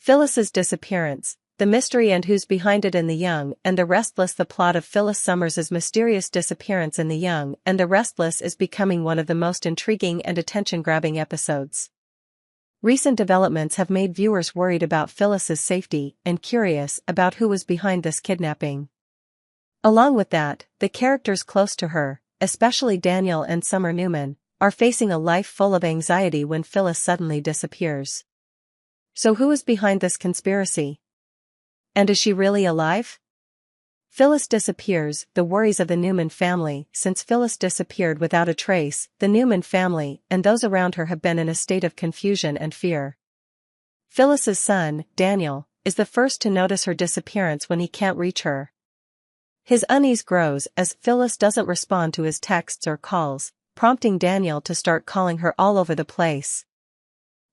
Phyllis's disappearance, the mystery and who's behind it in The Young and the Restless. The plot of Phyllis Summers's mysterious disappearance in The Young and the Restless is becoming one of the most intriguing and attention-grabbing episodes. Recent developments have made viewers worried about Phyllis's safety and curious about who was behind this kidnapping. Along with that, the characters close to her, especially Daniel and Summer Newman, are facing a life full of anxiety when Phyllis suddenly disappears. So who is behind this conspiracy? And is she really alive? Phyllis disappears, the worries of the Newman family. Since Phyllis disappeared without a trace, the Newman family and those around her have been in a state of confusion and fear. Phyllis's son, Daniel, is the first to notice her disappearance when he can't reach her. His unease grows as Phyllis doesn't respond to his texts or calls, prompting Daniel to start calling her all over the place.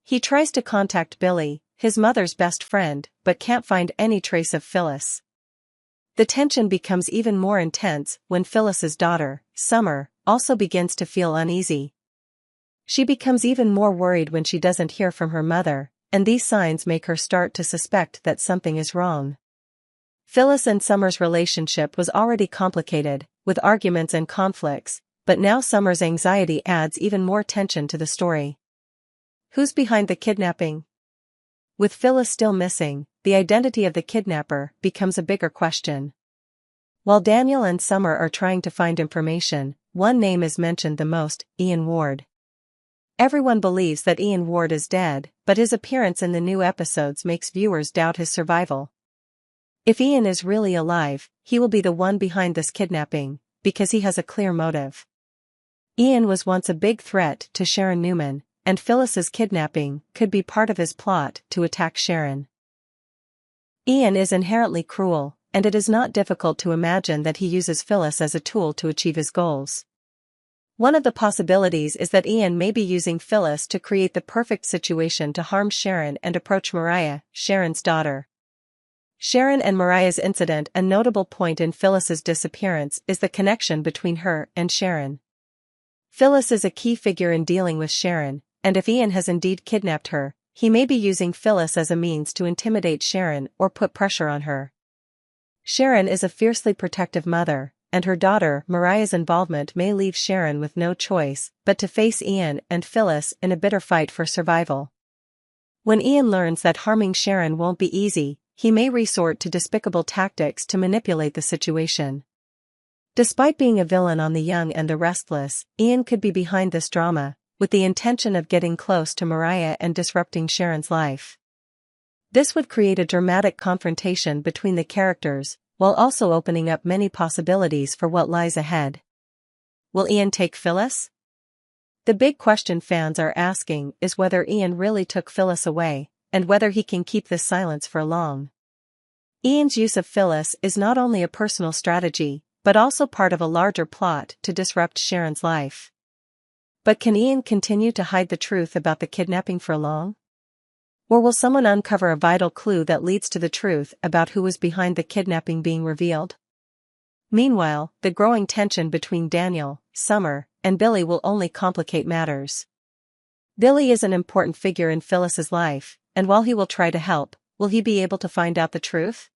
He tries to contact Billy, his mother's best friend, but can't find any trace of Phyllis. The tension becomes even more intense when Phyllis's daughter, Summer, also begins to feel uneasy. She becomes even more worried when she doesn't hear from her mother, and these signs make her start to suspect that something is wrong. Phyllis and Summer's relationship was already complicated, with arguments and conflicts, but now Summer's anxiety adds even more tension to the story. Who's behind the kidnapping? With Phyllis still missing, the identity of the kidnapper becomes a bigger question. While Daniel and Summer are trying to find information, one name is mentioned the most: Ian Ward. Everyone believes that Ian Ward is dead, but his appearance in the new episodes makes viewers doubt his survival. If Ian is really alive, he will be the one behind this kidnapping, because he has a clear motive. Ian was once a big threat to Sharon Newman, and Phyllis's kidnapping could be part of his plot to attack Sharon. Ian is inherently cruel, and it is not difficult to imagine that he uses Phyllis as a tool to achieve his goals. One of the possibilities is that Ian may be using Phyllis to create the perfect situation to harm Sharon and approach Mariah, Sharon's daughter. Sharon and Mariah's incident. A notable point in Phyllis's disappearance is the connection between her and Sharon. Phyllis is a key figure in dealing with Sharon, and if Ian has indeed kidnapped her, he may be using Phyllis as a means to intimidate Sharon or put pressure on her. Sharon is a fiercely protective mother, and her daughter Mariah's involvement may leave Sharon with no choice but to face Ian and Phyllis in a bitter fight for survival. When Ian learns that harming Sharon won't be easy, he may resort to despicable tactics to manipulate the situation. Despite being a villain on The Young and the Restless, Ian could be behind this drama, with the intention of getting close to Mariah and disrupting Sharon's life. This would create a dramatic confrontation between the characters, while also opening up many possibilities for what lies ahead. Will Ian take Phyllis? The big question fans are asking is whether Ian really took Phyllis away, and whether he can keep this silence for long. Ian's use of Phyllis is not only a personal strategy, but also part of a larger plot to disrupt Sharon's life. But can Ian continue to hide the truth about the kidnapping for long? Or will someone uncover a vital clue that leads to the truth about who was behind the kidnapping being revealed? Meanwhile, the growing tension between Daniel, Summer, and Billy will only complicate matters. Billy is an important figure in Phyllis's life, and while he will try to help, will he be able to find out the truth?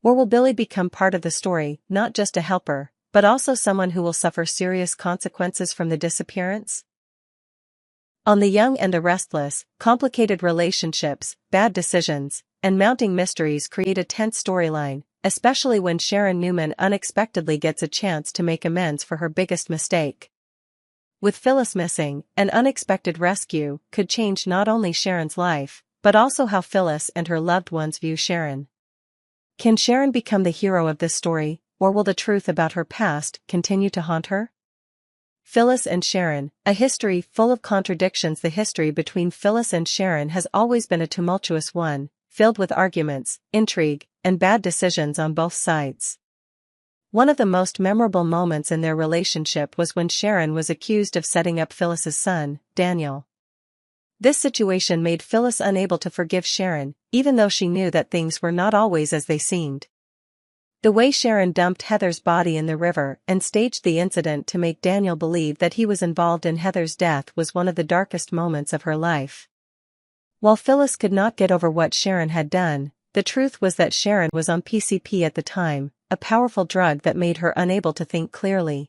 Or will Billy become part of the story, not just a helper, but also someone who will suffer serious consequences from the disappearance? On The Young and the Restless, complicated relationships, bad decisions, and mounting mysteries create a tense storyline, especially when Sharon Newman unexpectedly gets a chance to make amends for her biggest mistake. With Phyllis missing, an unexpected rescue could change not only Sharon's life, but also how Phyllis and her loved ones view Sharon. Can Sharon become the hero of this story, or will the truth about her past continue to haunt her? Phyllis and Sharon, a history full of contradictions. The history between Phyllis and Sharon has always been a tumultuous one, filled with arguments, intrigue, and bad decisions on both sides. One of the most memorable moments in their relationship was when Sharon was accused of setting up Phyllis's son, Daniel. This situation made Phyllis unable to forgive Sharon, even though she knew that things were not always as they seemed. The way Sharon dumped Heather's body in the river and staged the incident to make Daniel believe that he was involved in Heather's death was one of the darkest moments of her life. While Phyllis could not get over what Sharon had done, the truth was that Sharon was on PCP at the time, a powerful drug that made her unable to think clearly.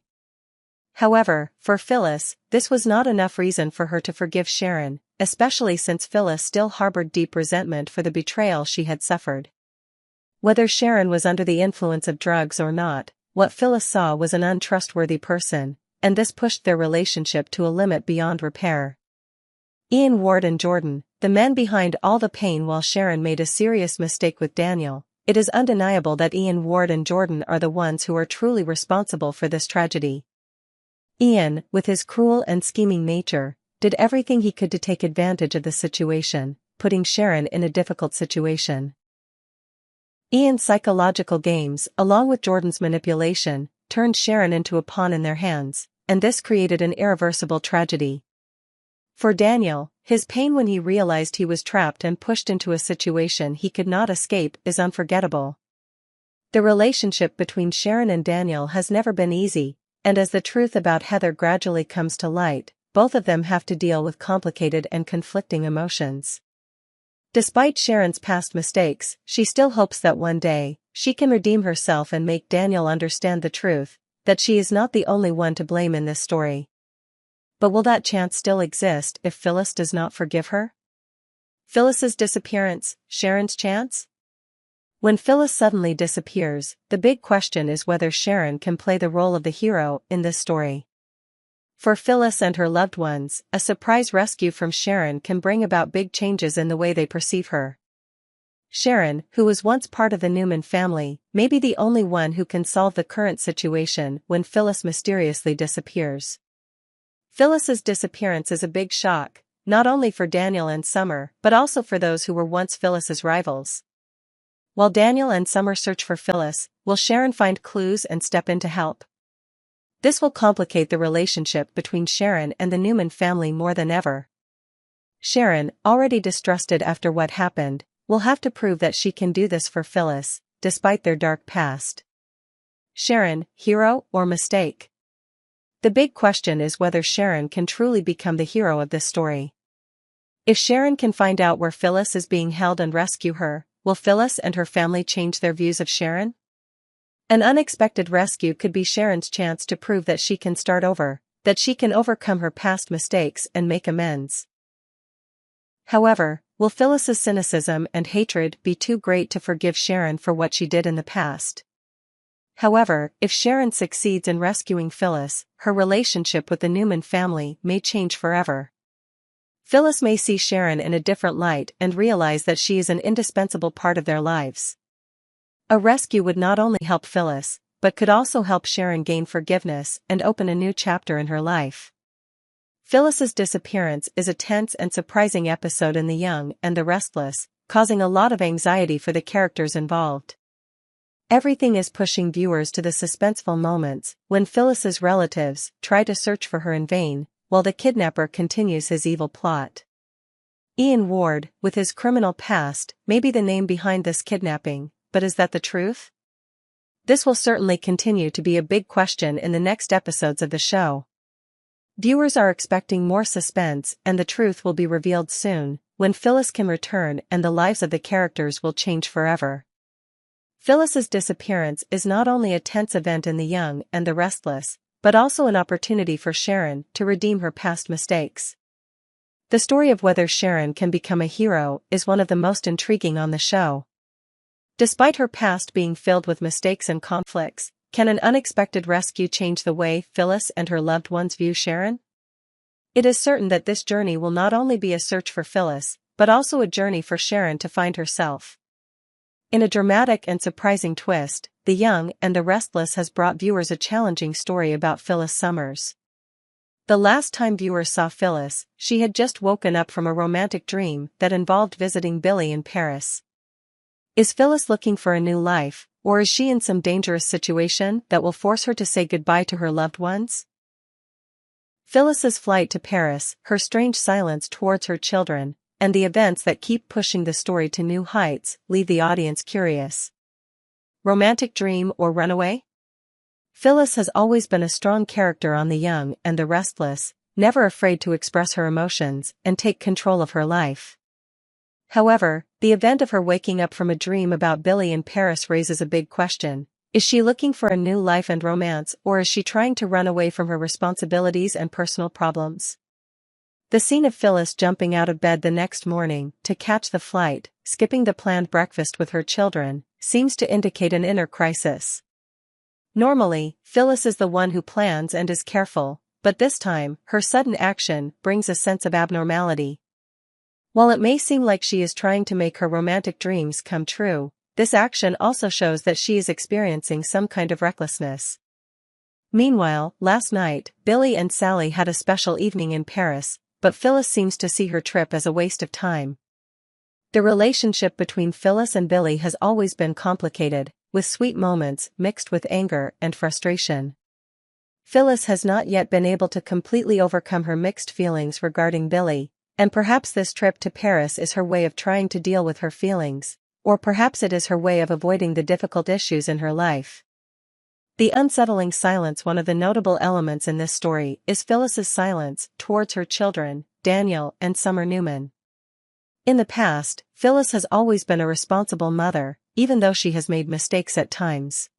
However, for Phyllis, this was not enough reason for her to forgive Sharon, especially since Phyllis still harbored deep resentment for the betrayal she had suffered. Whether Sharon was under the influence of drugs or not, what Phyllis saw was an untrustworthy person, and this pushed their relationship to a limit beyond repair. Ian, Ward and Jordan, the men behind all the pain while Sharon made a serious mistake with Daniel. It is undeniable that Ian, Ward and Jordan are the ones who are truly responsible for this tragedy. Ian, with his cruel and scheming nature, did everything he could to take advantage of the situation, putting Sharon in a difficult situation. Ian's psychological games, along with Jordan's manipulation, turned Sharon into a pawn in their hands, and this created an irreversible tragedy. For Daniel, his pain when he realized he was trapped and pushed into a situation he could not escape is unforgettable. The relationship between Sharon and Daniel has never been easy, and as the truth about Heather gradually comes to light, both of them have to deal with complicated and conflicting emotions. Despite Sharon's past mistakes, she still hopes that one day, she can redeem herself and make Daniel understand the truth, that she is not the only one to blame in this story. But will that chance still exist if Phyllis does not forgive her? Phyllis's disappearance, Sharon's chance? When Phyllis suddenly disappears, the big question is whether Sharon can play the role of the hero in this story. For Phyllis and her loved ones, a surprise rescue from Sharon can bring about big changes in the way they perceive her. Sharon, who was once part of the Newman family, may be the only one who can solve the current situation when Phyllis mysteriously disappears. Phyllis's disappearance is a big shock, not only for Daniel and Summer but also for those who were once Phyllis's rivals. While Daniel and Summer search for Phyllis, will Sharon find clues and step in to help? This will complicate the relationship between Sharon and the Newman family more than ever. Sharon, already distrusted after what happened, will have to prove that she can do this for Phyllis, despite their dark past. Sharon, hero or mistake? The big question is whether Sharon can truly become the hero of this story. If Sharon can find out where Phyllis is being held and rescue her, will Phyllis and her family change their views of Sharon? An unexpected rescue could be Sharon's chance to prove that she can start over, that she can overcome her past mistakes and make amends. However, will Phyllis's cynicism and hatred be too great to forgive Sharon for what she did in the past? However, if Sharon succeeds in rescuing Phyllis, her relationship with the Newman family may change forever. Phyllis may see Sharon in a different light and realize that she is an indispensable part of their lives. A rescue would not only help Phyllis, but could also help Sharon gain forgiveness and open a new chapter in her life. Phyllis's disappearance is a tense and surprising episode in The Y&R and the Restless, causing a lot of anxiety for the characters involved. Everything is pushing viewers to the suspenseful moments when Phyllis's relatives try to search for her in vain, while the kidnapper continues his evil plot. Ian Ward, with his criminal past, may be the name behind this kidnapping, but is that the truth? This will certainly continue to be a big question in the next episodes of the show. Viewers are expecting more suspense, and the truth will be revealed soon, when Phyllis can return and the lives of the characters will change forever. Phyllis's disappearance is not only a tense event in The Y&R and the Restless, but also an opportunity for Sharon to redeem her past mistakes. The story of whether Sharon can become a hero is one of the most intriguing on the show. Despite her past being filled with mistakes and conflicts, can an unexpected rescue change the way Phyllis and her loved ones view Sharon? It is certain that this journey will not only be a search for Phyllis, but also a journey for Sharon to find herself. In a dramatic and surprising twist, The Y&R and the Restless has brought viewers a challenging story about Phyllis Summers. The last time viewers saw Phyllis, she had just woken up from a romantic dream that involved visiting Billy in Paris. Is Phyllis looking for a new life, or is she in some dangerous situation that will force her to say goodbye to her loved ones? Phyllis's flight to Paris, her strange silence towards her children, and the events that keep pushing the story to new heights leave the audience curious. Romantic dream or runaway? Phyllis has always been a strong character on The Y&R and the Restless, never afraid to express her emotions and take control of her life. However, the event of her waking up from a dream about Billy in Paris raises a big question. Is she looking for a new life and romance, or is she trying to run away from her responsibilities and personal problems? The scene of Phyllis jumping out of bed the next morning to catch the flight, skipping the planned breakfast with her children, seems to indicate an inner crisis. Normally, Phyllis is the one who plans and is careful, but this time, her sudden action brings a sense of abnormality. While it may seem like she is trying to make her romantic dreams come true, this action also shows that she is experiencing some kind of recklessness. Meanwhile, last night, Billy and Sally had a special evening in Paris, but Phyllis seems to see her trip as a waste of time. The relationship between Phyllis and Billy has always been complicated, with sweet moments mixed with anger and frustration. Phyllis has not yet been able to completely overcome her mixed feelings regarding Billy, and perhaps this trip to Paris is her way of trying to deal with her feelings, or perhaps it is her way of avoiding the difficult issues in her life. The unsettling silence. One of the notable elements in this story is Phyllis's silence towards her children, Daniel and Summer Newman. In the past, Phyllis has always been a responsible mother, even though she has made mistakes at times.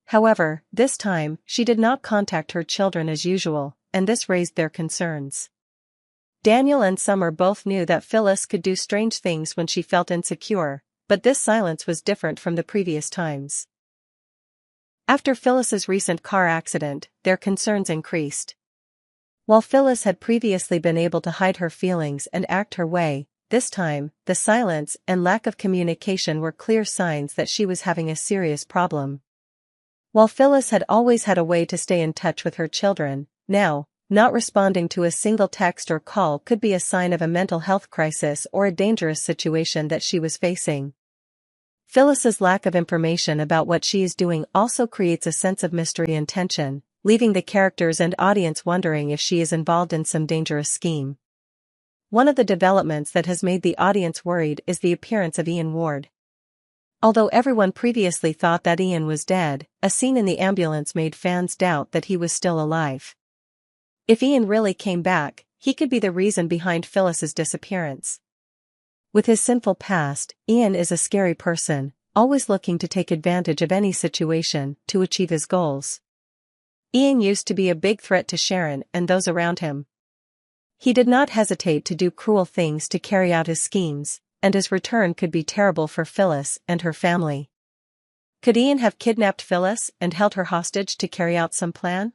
However, this time, she did not contact her children as usual, and this raised their concerns. Daniel and Summer both knew that Phyllis could do strange things when she felt insecure, but this silence was different from the previous times. After Phyllis's recent car accident, their concerns increased. While Phyllis had previously been able to hide her feelings and act her way, this time, the silence and lack of communication were clear signs that she was having a serious problem. While Phyllis had always had a way to stay in touch with her children, now, not responding to a single text or call could be a sign of a mental health crisis or a dangerous situation that she was facing. Phyllis's lack of information about what she is doing also creates a sense of mystery and tension, leaving the characters and audience wondering if she is involved in some dangerous scheme. One of the developments that has made the audience worried is the appearance of Ian Ward. Although everyone previously thought that Ian was dead, a scene in the ambulance made fans doubt that he was still alive. If Ian really came back, he could be the reason behind Phyllis's disappearance. With his sinful past, Ian is a scary person, always looking to take advantage of any situation to achieve his goals. Ian used to be a big threat to Sharon and those around him. He did not hesitate to do cruel things to carry out his schemes, and his return could be terrible for Phyllis and her family. Could Ian have kidnapped Phyllis and held her hostage to carry out some plan?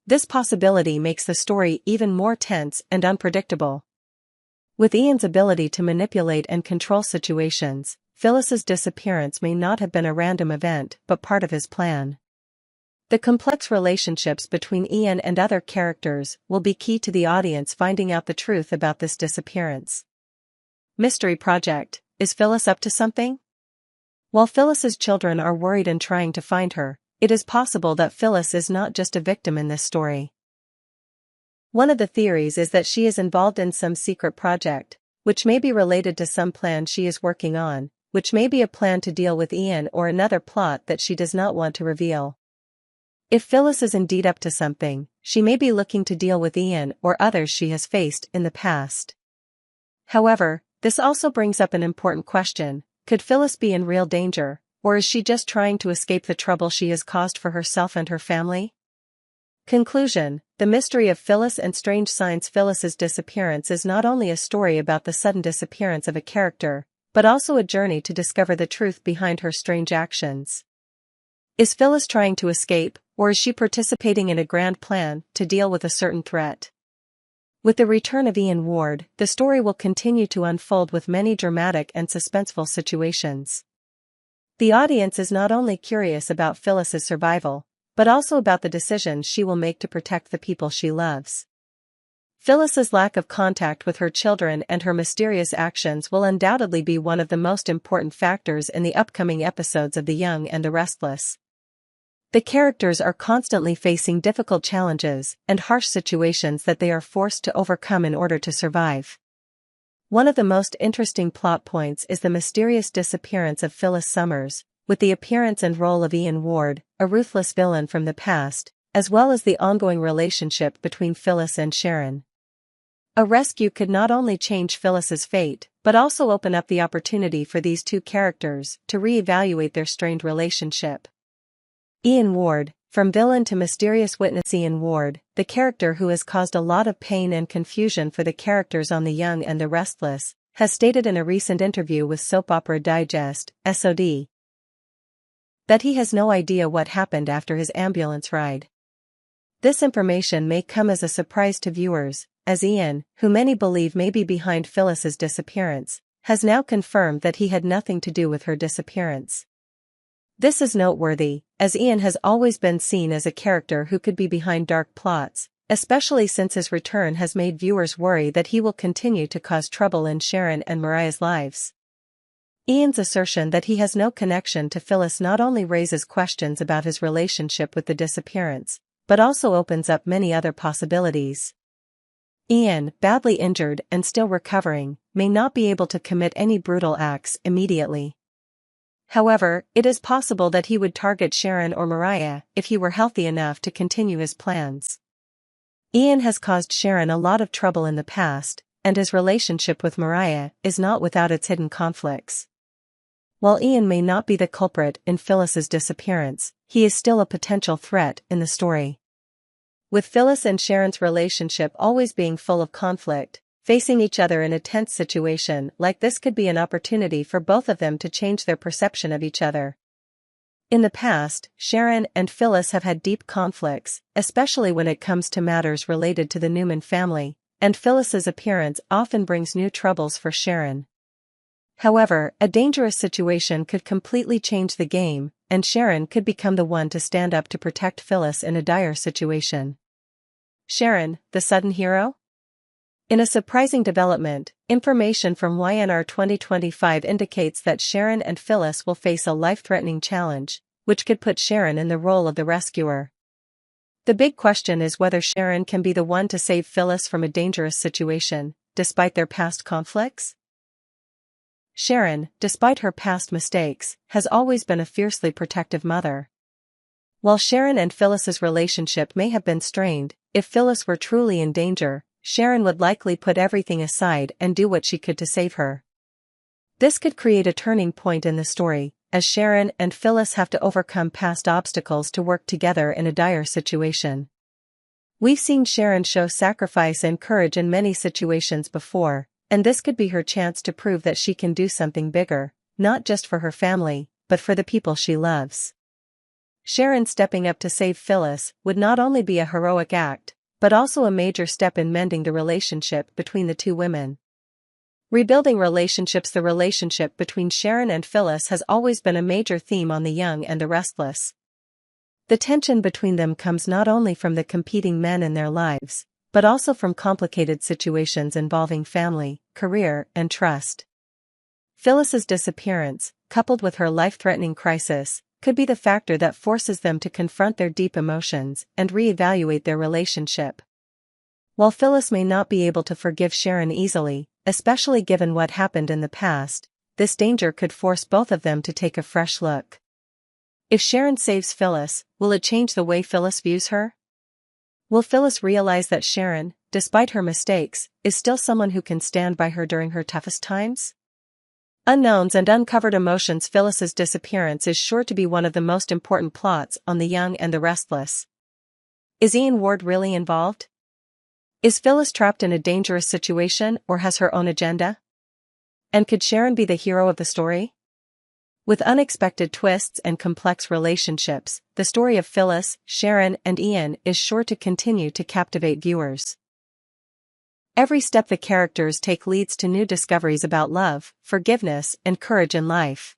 This possibility makes the story even more tense and unpredictable. With Ian's ability to manipulate and control situations, Phyllis's disappearance may not have been a random event but part of his plan. The complex relationships between Ian and other characters will be key to the audience finding out the truth about this disappearance. Mystery Project: is Phyllis up to something? While Phyllis's children are worried and trying to find her, it is possible that Phyllis is not just a victim in this story. One of the theories is that she is involved in some secret project, which may be related to some plan she is working on, which may be a plan to deal with Ian or another plot that she does not want to reveal. If Phyllis is indeed up to something, she may be looking to deal with Ian or others she has faced in the past. However, this also brings up an important question: could Phyllis be in real danger, or is she just trying to escape the trouble she has caused for herself and her family? Conclusion: the mystery of Phyllis and strange signs. Phyllis's disappearance is not only a story about the sudden disappearance of a character, but also a journey to discover the truth behind her strange actions. Is Phyllis trying to escape, or is she participating in a grand plan to deal with a certain threat? With the return of Ian Ward, the story will continue to unfold with many dramatic and suspenseful situations. The audience is not only curious about Phyllis's survival, but also about the decisions she will make to protect the people she loves. Phyllis's lack of contact with her children and her mysterious actions will undoubtedly be one of the most important factors in the upcoming episodes of The Young and the Restless. The characters are constantly facing difficult challenges and harsh situations that they are forced to overcome in order to survive. One of the most interesting plot points is the mysterious disappearance of Phyllis Summers, with the appearance and role of Ian Ward, a ruthless villain from the past, as well as the ongoing relationship between Phyllis and Sharon. A rescue could not only change Phyllis's fate, but also open up the opportunity for these two characters to re-evaluate their strained relationship. Ian Ward, from villain to mysterious witness. Ian Ward, the character who has caused a lot of pain and confusion for the characters on The Young and the Restless, has stated in a recent interview with Soap Opera Digest, SOD, that he has no idea what happened after his ambulance ride. This information may come as a surprise to viewers, as Ian, who many believe may be behind Phyllis's disappearance, has now confirmed that he had nothing to do with her disappearance. This is noteworthy, as Ian has always been seen as a character who could be behind dark plots, especially since his return has made viewers worry that he will continue to cause trouble in Sharon and Mariah's lives. Ian's assertion that he has no connection to Phyllis not only raises questions about his relationship with the disappearance, but also opens up many other possibilities. Ian, badly injured and still recovering, may not be able to commit any brutal acts immediately. However, it is possible that he would target Sharon or Mariah if he were healthy enough to continue his plans. Ian has caused Sharon a lot of trouble in the past, and his relationship with Mariah is not without its hidden conflicts. While Ian may not be the culprit in Phyllis's disappearance, he is still a potential threat in the story. With Phyllis and Sharon's relationship always being full of conflict, facing each other in a tense situation like this could be an opportunity for both of them to change their perception of each other. In the past, Sharon and Phyllis have had deep conflicts, especially when it comes to matters related to the Newman family, and Phyllis's appearance often brings new troubles for Sharon. However, a dangerous situation could completely change the game, and Sharon could become the one to stand up to protect Phyllis in a dire situation. Sharon, the sudden hero? In a surprising development, information from Y&R 2025 indicates that Sharon and Phyllis will face a life-threatening challenge, which could put Sharon in the role of the rescuer. The big question is whether Sharon can be the one to save Phyllis from a dangerous situation, despite their past conflicts. Sharon, despite her past mistakes, has always been a fiercely protective mother. While Sharon and Phyllis's relationship may have been strained, if Phyllis were truly in danger, Sharon would likely put everything aside and do what she could to save her. This could create a turning point in the story, as Sharon and Phyllis have to overcome past obstacles to work together in a dire situation. We've seen Sharon show sacrifice and courage in many situations before, and this could be her chance to prove that she can do something bigger, not just for her family, but for the people she loves. Sharon stepping up to save Phyllis would not only be a heroic act, but also a major step in mending the relationship between the two women. Rebuilding relationships. The relationship between Sharon and Phyllis has always been a major theme on The Young and the Restless. The tension between them comes not only from the competing men in their lives, but also from complicated situations involving family, career, and trust. Phyllis's disappearance, coupled with her life-threatening crisis, could be the factor that forces them to confront their deep emotions and re-evaluate their relationship. While Phyllis may not be able to forgive Sharon easily, especially given what happened in the past, this danger could force both of them to take a fresh look. If Sharon saves Phyllis, will it change the way Phyllis views her? Will Phyllis realize that Sharon, despite her mistakes, is still someone who can stand by her during her toughest times? Unknowns and uncovered emotions. Phyllis's disappearance is sure to be one of the most important plots on The Young and the Restless. Is Ian Ward really involved? Is Phyllis trapped in a dangerous situation or has her own agenda? And could Sharon be the hero of the story? With unexpected twists and complex relationships, the story of Phyllis, Sharon, and Ian is sure to continue to captivate viewers. Every step the characters take leads to new discoveries about love, forgiveness, and courage in life.